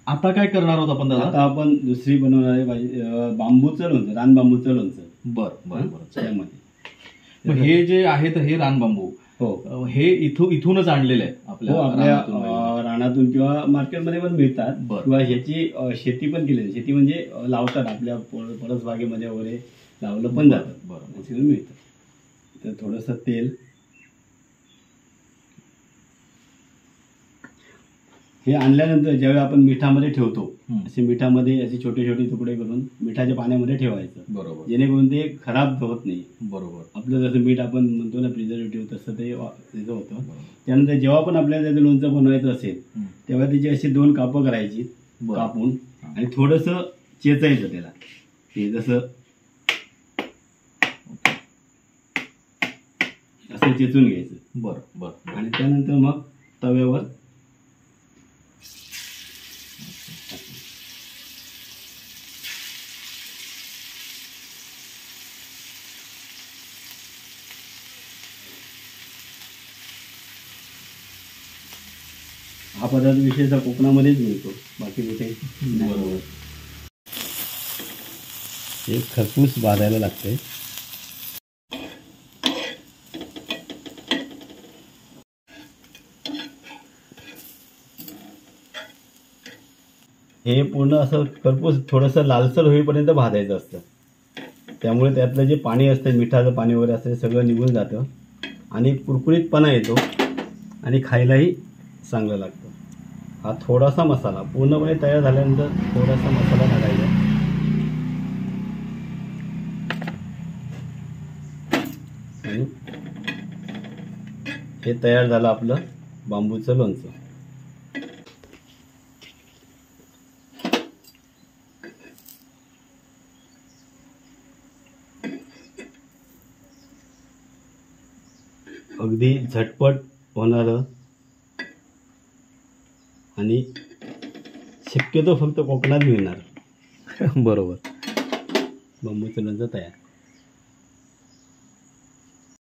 आता काय करणार आहोत आपण दादा? आता आपण दुसरी बनवणार आहे बांबूचं लोणचं, रानबांबूचं लोणचं. बरं बरं बरं. त्यामध्ये मग हे जे आहेत हे रानबांबू, हो हे इथूनच आणलेले आहे हो, आपल्या आपल्या रानातून वगैरे? रानातून किंवा मार्केटमध्ये पण मिळतात. बरं. किंवा ह्याची शेती पण केली जाते. शेती म्हणजे लावतात आपल्या परसबागेमध्ये वगैरे लावलं पण जातं. बरं. हे सगळं मिळतं. तर थोडंसं तेल, हे आणल्यानंतर ज्यावेळी आपण मिठामध्ये ठेवतो असे मिठामध्ये असे छोटे छोटे तुकडे करून मिठाच्या पाण्यामध्ये ठेवायचं. बरोबर. जेणेकरून ते खराब होत नाही. बरोबर. आपलं जसं मीठ आपण म्हणतो ना प्रिझर्वेटिव्ह, तसं ते त्याचं होतं. त्यानंतर जेव्हा पण आपल्याला त्याचं लोणचं बनवायचं असेल तेव्हा त्याची अशी 2 कापं करायची कापून आणि थोडंसं चेचायचं त्याला. ते जसं असं चेचून घ्यायचं. बरं बरं. आणि त्यानंतर मग तव्यावर हा पदार्थ विशेषतः कोकणामध्येच मिळतो, बाकी कुठे नाही. हे खरपूस भाजायला लागते. हे पूर्ण असं खरपूस थोडंसं लालसर होईपर्यंत भाजायचं असतं. त्यामुळे त्यातलं जे पाणी असतं, मिठाचं पाणी वगैरे असतं, सगळं निघून जातं आणि कुरकुरीतपणा येतो आणि खायलाही चांगलं लागतं. हा थोडासा मसाला पूर्णपणे तयार झाल्यानंतर थोडासा मसाला टाकायचा. आणि हे तयार झालं आपलं बांबूचं लोणचं. अगदी झटपट होणारं आणि शक्यतो फक्त कोकणात मिळणार बरोबर. बांबूचं लोणचं तयार.